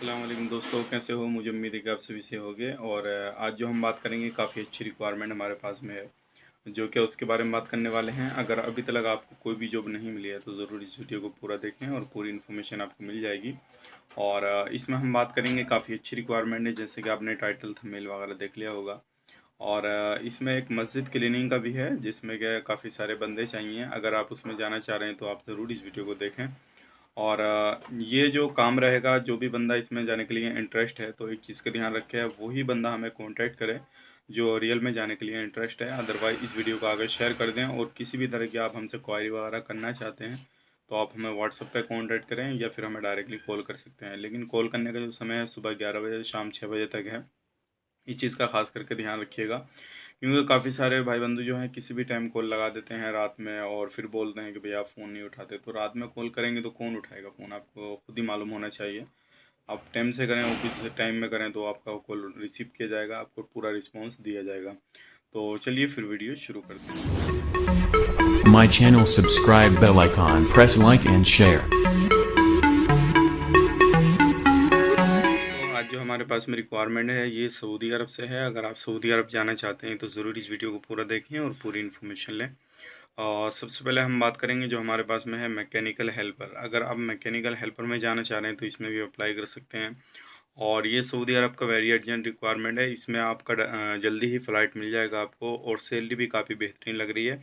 अस्सलाम वालेकुम दोस्तों, कैसे हो? मुझे उम्मीद है कि आप सभी से होंगे। और आज जो हम बात करेंगे काफ़ी अच्छी रिक्वायरमेंट हमारे पास में है, जो कि उसके बारे में बात करने वाले हैं। अगर अभी तक आपको कोई भी जॉब नहीं मिली है तो ज़रूर इस वीडियो को पूरा देखें और पूरी इन्फॉर्मेशन आपको मिल जाएगी। और इसमें हम बात करेंगे काफ़ी अच्छी रिक्वायरमेंट है, जैसे कि आपने टाइटल थंबनेल वगैरह देख लिया होगा। और इसमें एक मस्जिद क्लीनिंग का भी है, जिसमें क्या काफ़ी सारे बंदे चाहिए। अगर आप उसमें जाना चाह रहे हैं तो आप ज़रूर इस वीडियो को देखें। और ये जो काम रहेगा, जो भी बंदा इसमें जाने के लिए इंटरेस्ट है तो एक चीज़ का ध्यान रखें, वही बंदा हमें कांटेक्ट करे जो रियल में जाने के लिए इंटरेस्ट है। अदरवाइज़ इस वीडियो को आगे शेयर कर दें। और किसी भी तरह की आप हमसे क्वारी वगैरह करना चाहते हैं तो आप हमें व्हाट्सएप पे कांटेक्ट करें या फिर हमें डायरेक्टली कॉल कर सकते हैं। लेकिन कॉल करने का जो समय है सुबह 11 बजे से शाम 6 बजे तक है। इस चीज़ का खास करके ध्यान रखिएगा, क्योंकि काफ़ी सारे भाई बंधु जो हैं किसी भी टाइम कॉल लगा देते हैं रात में और फिर बोलते हैं कि भैया आप फ़ोन नहीं उठाते। तो रात में कॉल करेंगे तो कौन उठाएगा फ़ोन, आपको खुद ही मालूम होना चाहिए। आप टाइम से करें, ऑफिस टाइम में करें तो आपका कॉल रिसीव किया जाएगा, आपको पूरा रिस्पॉन्स दिया जाएगा। तो चलिए फिर वीडियो शुरू करते हैं। My channel, subscribe, bell icon, press like and share. तो आज जो हमारे पास में रिक्वायरमेंट है ये सऊदी अरब से है। अगर आप सऊदी अरब जाना चाहते हैं तो ज़रूर इस वीडियो को पूरा देखें और पूरी इन्फॉर्मेशन लें। और सबसे पहले हम बात करेंगे जो हमारे पास में है मैकेनिकल हेल्पर। अगर आप मैकेनिकल हेल्पर में जाना चाह रहे हैं तो इसमें भी अप्लाई कर सकते हैं। और ये सऊदी अरब का वेरी अर्जेंट रिक्वायरमेंट है। इसमें आपका जल्दी ही फ़्लाइट मिल जाएगा आपको, और सैलरी भी काफ़ी बेहतरीन लग रही है।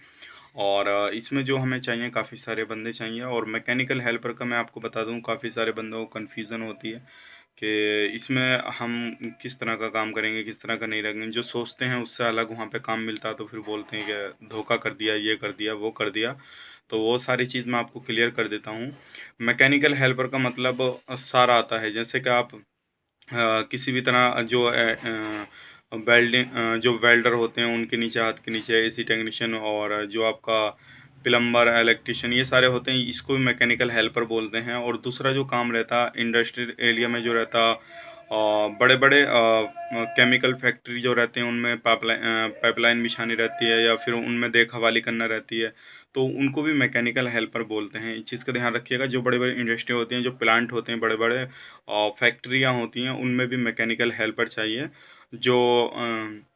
और इसमें जो हमें चाहिए काफ़ी सारे बंदे चाहिए। और मैकेनिकल हेल्पर का मैं आपको बता दूं, काफ़ी सारे बंदों को कन्फ्यूज़न होती है कि इसमें हम किस तरह का काम करेंगे, किस तरह का नहीं करेंगे। जो सोचते हैं उससे अलग वहाँ पे काम मिलता है तो फिर बोलते हैं कि धोखा कर दिया, ये कर दिया, वो कर दिया। तो वो सारी चीज़ मैं आपको क्लियर कर देता हूँ। मैकेनिकल हेल्पर का मतलब सारा आता है। जैसे कि आप किसी भी तरह जो जो वेल्डर होते हैं उनके नीचे, हाथ के नीचे एसी टेक्नीशियन, और जो आपका प्लम्बर, इलेक्ट्रिशियन, ये सारे होते हैं, इसको भी मैकेनिकल हेल्पर बोलते हैं। और दूसरा जो काम रहता इंडस्ट्रियल एरिया में जो रहता, बड़े बड़े केमिकल फैक्ट्री जो रहते हैं उनमें पाइपलाइन बिछानी रहती है या फिर उनमें देखभाली करना रहती है, तो उनको भी मैकेनिकल हेल्पर बोलते हैं। इस चीज़ का ध्यान रखिएगा। जो बड़े बड़े इंडस्ट्री होती हैं, जो प्लांट होते हैं, बड़े बड़े फैक्ट्रियाँ होती हैं, उनमें भी मैकेनिकल हेल्पर चाहिए। जो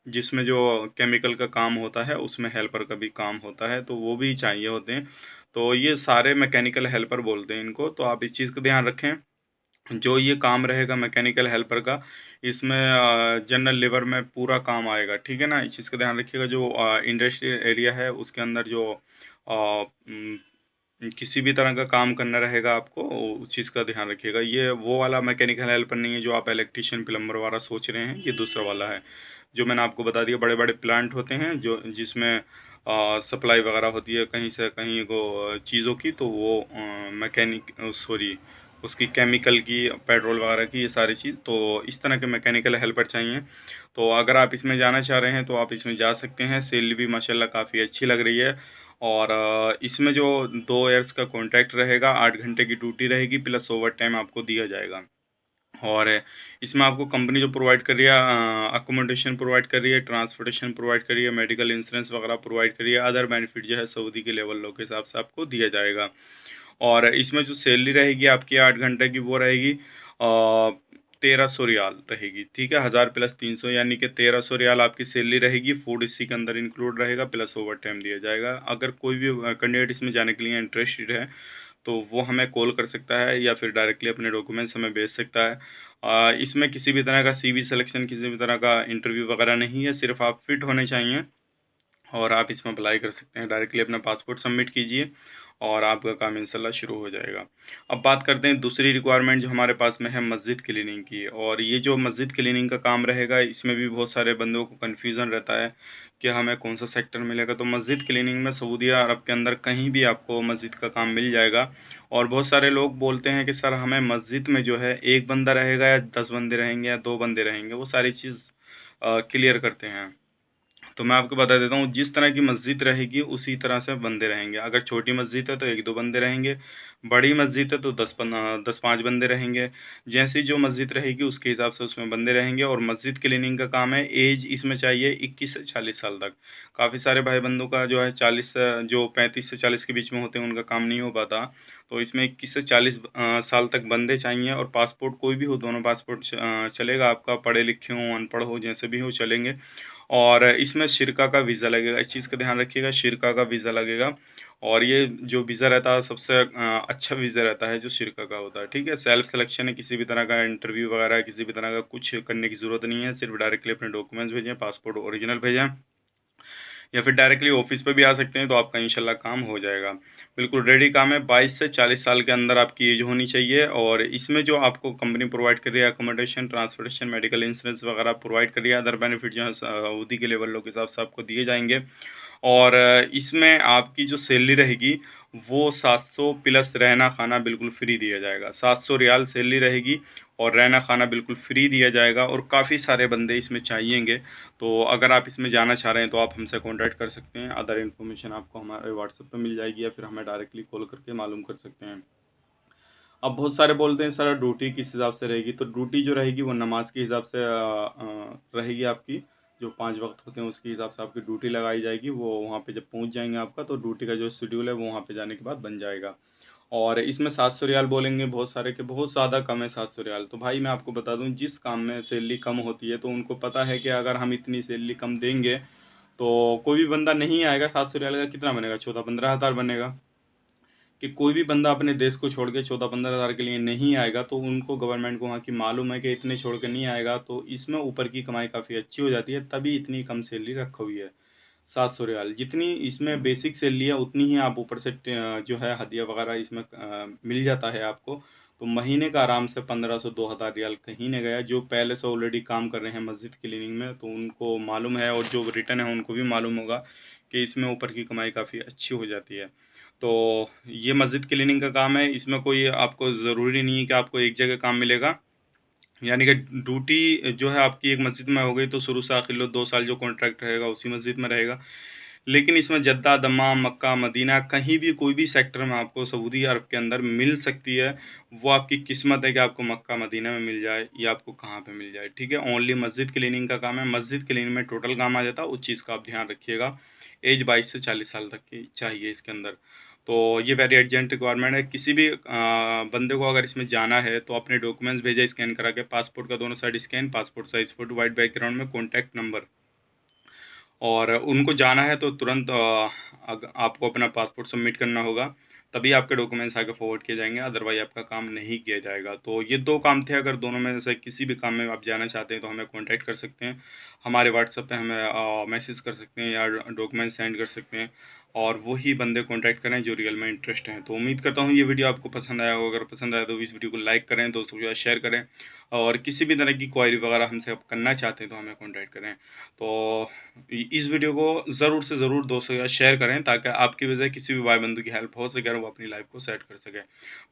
जिसमें जो केमिकल का काम होता है उसमें हेल्पर का भी काम होता है, तो वो भी चाहिए होते हैं। तो ये सारे मैकेनिकल हेल्पर बोलते हैं इनको। तो आप इस चीज़ का ध्यान रखें। जो ये काम रहेगा मैकेनिकल हेल्पर का, इसमें जनरल लेबर में पूरा काम आएगा, ठीक है ना। इस चीज़ का ध्यान रखिएगा। जो इंडस्ट्रियल एरिया है उसके अंदर जो किसी भी तरह का काम करना रहेगा आपको, उस चीज़ का ध्यान रखिएगा। ये वो वाला मैकेनिकल हेल्पर नहीं है जो आप इलेक्ट्रिशियन प्लम्बर वाला सोच रहे हैं, ये दूसरा वाला है। जो मैंने आपको बता दिया, बड़े बड़े प्लांट होते हैं जो जिसमें सप्लाई वगैरह होती है कहीं से कहीं को चीज़ों की, तो वो मैकेनिक सॉरी उसकी केमिकल की, पेट्रोल वगैरह की, ये सारी चीज़। तो इस तरह के मैकेनिकल हेल्पर चाहिए। तो अगर आप इसमें जाना चाह रहे हैं तो आप इसमें जा सकते हैं। सैलरी भी माशाल्लाह काफ़ी अच्छी लग रही है। और इसमें जो 2 ईयर्स का कॉन्ट्रैक्ट रहेगा, 8 घंटे की ड्यूटी रहेगी, प्लस ओवर टाइम आपको दिया जाएगा। और इसमें आपको कंपनी जो प्रोवाइड कर रही है, अकोमोडेशन प्रोवाइड कर रही है, ट्रांसपोर्टेशन प्रोवाइड कर रही है, मेडिकल इंश्योरेंस वगैरह प्रोवाइड कर रही है। अदर बेनिफिट जो है सऊदी के लेवल लो के हिसाब से आपको दिया जाएगा। और इसमें जो सैलरी रहेगी आपकी 8 घंटे की, वो रहेगी 1300 रियाल रहेगी, ठीक है। 1000 प्लस 300 यानी कि 1300 रियाल आपकी सैलरी रहेगी। फूड इसी के अंदर इंक्लूड रहेगा, प्लस ओवर टाइम दिया जाएगा। अगर कोई भी कैंडिडेट इसमें जाने के लिए इंटरेस्टेड है तो वो हमें कॉल कर सकता है या फिर डायरेक्टली अपने डॉक्यूमेंट्स हमें भेज सकता है। इसमें किसी भी तरह का सीवी सिलेक्शन, किसी भी तरह का इंटरव्यू वगैरह नहीं है, सिर्फ आप फिट होने चाहिए और आप इसमें अप्लाई कर सकते हैं। डायरेक्टली अपना पासपोर्ट सबमिट कीजिए और आपका काम इंशाल्लाह शुरू हो जाएगा। अब बात करते हैं दूसरी रिक्वायरमेंट जो हमारे पास में है मस्जिद क्लीनिंग की। और ये जो मस्जिद क्लीनिंग का काम रहेगा, इसमें भी बहुत सारे बंदों को कन्फ्यूज़न रहता है कि हमें कौन सा सेक्टर मिलेगा। तो मस्जिद क्लीनिंग में सऊदी अरब के अंदर कहीं भी आपको मस्जिद का काम मिल जाएगा। और बहुत सारे लोग बोलते हैं कि सर हमें मस्जिद में जो है एक बंदा रहेगा या 10 बंदे रहेंगे या 2 बंदे रहेंगे, वो सारी चीज़ क्लियर करते हैं। तो मैं आपको बता देता हूँ, जिस तरह की मस्जिद रहेगी उसी तरह से बंदे रहेंगे। अगर छोटी मस्जिद है तो 1-2 बंदे रहेंगे, बड़ी मस्जिद है तो 10-5 बंदे रहेंगे। जैसी जो मस्जिद रहेगी उसके हिसाब से उसमें बंदे रहेंगे। और मस्जिद क्लीनिंग का काम है, एज इसमें चाहिए 21 से 40 साल तक। काफ़ी सारे भाई बंधु का जो है 40 जो 35 से 40 के बीच में होते हैं उनका काम नहीं हो पाता। तो इसमें 21 से 40 साल तक बंदे चाहिए। और पासपोर्ट कोई भी हो, दोनों पासपोर्ट चलेगा आपका, पढ़े लिखे हों अनपढ़ हो जैसे भी हो चलेंगे। और इसमें शिरका का वीज़ा लगेगा, इस चीज़ का ध्यान रखिएगा, शिरका का वीज़ा लगेगा। और ये जो वीज़ा रहता है सबसे अच्छा वीज़ा रहता है जो शिरका का होता है, ठीक है। सेल्फ सिलेक्शन है, किसी भी तरह का इंटरव्यू वगैरह किसी भी तरह का कुछ करने की ज़रूरत नहीं है। सिर्फ डायरेक्टली अपने डॉक्यूमेंट्स भेजें, पासपोर्ट ओरिजिनल भेजें, या फिर डायरेक्टली ऑफिस पे भी आ सकते हैं, तो आपका इंशाल्लाह काम हो जाएगा। बिल्कुल रेडी काम है। 22 से 40 साल के अंदर आपकी एज होनी चाहिए। और इसमें जो आपको कंपनी प्रोवाइड कर रही है, अकोमोडेशन, ट्रांसपोर्टेशन, मेडिकल इंश्योरेंस वगैरह प्रोवाइड कर रही है। अदर बेनिफिट जो है सऊदी के लेवल के हिसाब से आपको दिए जाएंगे। और इसमें आपकी जो सैलरी रहेगी वो 700 प्लस रहना खाना बिल्कुल फ्री दिया जाएगा। 700 रियाल सैलरी रहेगी और रहना खाना बिल्कुल फ्री दिया जाएगा। और काफ़ी सारे बंदे इसमें चाहिएंगे। तो अगर आप इसमें जाना चाह रहे हैं तो आप हमसे कॉन्टैक्ट कर सकते हैं। अदर इन्फॉर्मेशन आपको हमारे व्हाट्सएप पे मिल जाएगी, या फिर हमें डायरेक्टली कॉल करके मालूम कर सकते हैं। अब बहुत सारे बोलते हैं सर ड्यूटी किस हिसाब से रहेगी, तो ड्यूटी जो रहेगी वो नमाज के हिसाब से रहेगी आपकी। जो 5 वक्त होते हैं उसके हिसाब से आपकी ड्यूटी लगाई जाएगी। वो वहाँ पे जब पहुँच जाएंगे आपका, तो ड्यूटी का जो शेड्यूल है वो वहाँ पे जाने के बाद बन जाएगा। और इसमें 700 रियाल बोलेंगे बहुत सारे के, बहुत ज़्यादा कम है 700 रियाल। तो भाई मैं आपको बता दूं, जिस काम में सैलरी कम होती है तो उनको पता है कि अगर हम इतनी सैलरी कम देंगे तो कोई भी बंदा नहीं आएगा। 700 रियाल का कितना बनेगा, 14-15 हज़ार बनेगा। कि कोई भी बंदा अपने देश को छोड़ के 14-15 हज़ार के लिए नहीं आएगा। तो उनको, गवर्नमेंट को वहाँ की मालूम है कि इतने छोड़ के नहीं आएगा, तो इसमें ऊपर की कमाई काफ़ी अच्छी हो जाती है, तभी इतनी कम सैलरी रखी हुई है 700 रियाल। जितनी इसमें बेसिक सैलरी है उतनी ही आप ऊपर से जो है हदिया वगैरह इसमें मिल जाता है आपको। तो महीने का आराम से 1500-2000 रियाल कहीं नहीं गया। जो पहले से ऑलरेडी काम कर रहे हैं मस्जिद क्लीनिंग में तो उनको मालूम है, और जो रिटर्न है उनको भी मालूम होगा कि इसमें ऊपर की कमाई काफ़ी अच्छी हो जाती है। तो ये मस्जिद क्लीनिंग का काम है। इसमें कोई आपको ज़रूरी नहीं है कि आपको एक जगह काम मिलेगा। यानी कि ड्यूटी जो है आपकी एक मस्जिद में हो गई तो शुरू से आखिर लो 2 साल जो कॉन्ट्रैक्ट रहेगा उसी मस्जिद में रहेगा। लेकिन इसमें जद्दा, दम्माम, मक्का, मदीना, कहीं भी कोई भी सेक्टर में आपको सऊदी अरब के अंदर मिल सकती है। वो आपकी किस्मत है कि आपको मक्का मदीना में मिल जाए या आपको कहाँ पे मिल जाए, ठीक है। ओनली मस्जिद क्लीनिंग का काम है। मस्जिद क्लीनिंग में टोटल काम आ जाता है, उस चीज़ का आप ध्यान रखिएगा। एज 22 से 40 साल तक की चाहिए इसके अंदर। तो ये वेरी अर्जेंट रिक्वायरमेंट है। किसी भी बंदे को अगर इसमें जाना है तो अपने डॉक्यूमेंट्स भेजा स्कैन करा के, पासपोर्ट का दोनों side scan, passport size photo, white background में कॉन्टैक्ट नंबर। और उनको जाना है तो तुरंत आपको अपना पासपोर्ट सबमिट करना होगा, तभी आपके डॉक्यूमेंट्स आगे फॉरवर्ड किए जाएंगे, अदरवाइज आपका काम नहीं किया जाएगा। तो ये 2 काम थे। अगर दोनों में से किसी भी काम में आप जाना चाहते हैं तो हमें कॉन्टैक्ट कर सकते हैं। हमारे व्हाट्सएप पे हमें मैसेज कर सकते हैं या डॉक्यूमेंट सेंड कर सकते हैं। और वही बंदे कॉन्टैक्ट करें जो रियल में इंटरेस्ट हैं। तो उम्मीद करता हूँ ये वीडियो आपको पसंद आया होगा। अगर पसंद आया तो इस वीडियो को लाइक करें, दोस्तों के साथ शेयर करें। और किसी भी तरह की क्वायरी वगैरह हमसे आप करना चाहते हैं तो हमें कॉन्टैक्ट करें। तो इस वीडियो को ज़रूर से ज़रूर दोस्तों के साथ शेयर करें, ताकि आपकी वजह किसी भी भाई बंधु की हेल्प हो सके और वो अपनी लाइफ को सेट कर सके।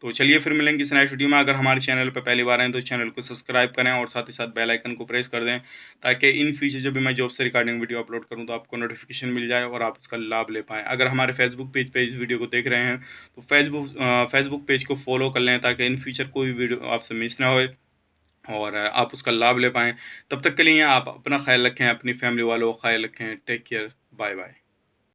तो चलिए फिर मिलेंगे इस नेक्स्ट वीडियो में। अगर हमारे चैनल पर पहली बार आए तो चैनल को सब्सक्राइब करें और साथ ही साथ बेल आइकन को प्रेस कर दें, ताकि इन फ्यूचर जब भी मैं जॉब से रिगार्डिंग वीडियो अपलोड करूँ तो आपको नोटिफिकेशन मिल जाए और आप उसका लाभ ले पाएँ। अगर हमारे फेसबुक पेज पर इस वीडियो को देख रहे हैं तो फेसबुक पेज को फॉलो कर लें, ताकि इन फ्यूचर कोई भी वीडियो आपसे मिस ना हो और आप उसका लाभ ले पाएँ। तब तक के लिए आप अपना ख्याल रखें, अपनी फैमिली वालों का ख्याल रखें। Take care, bye bye.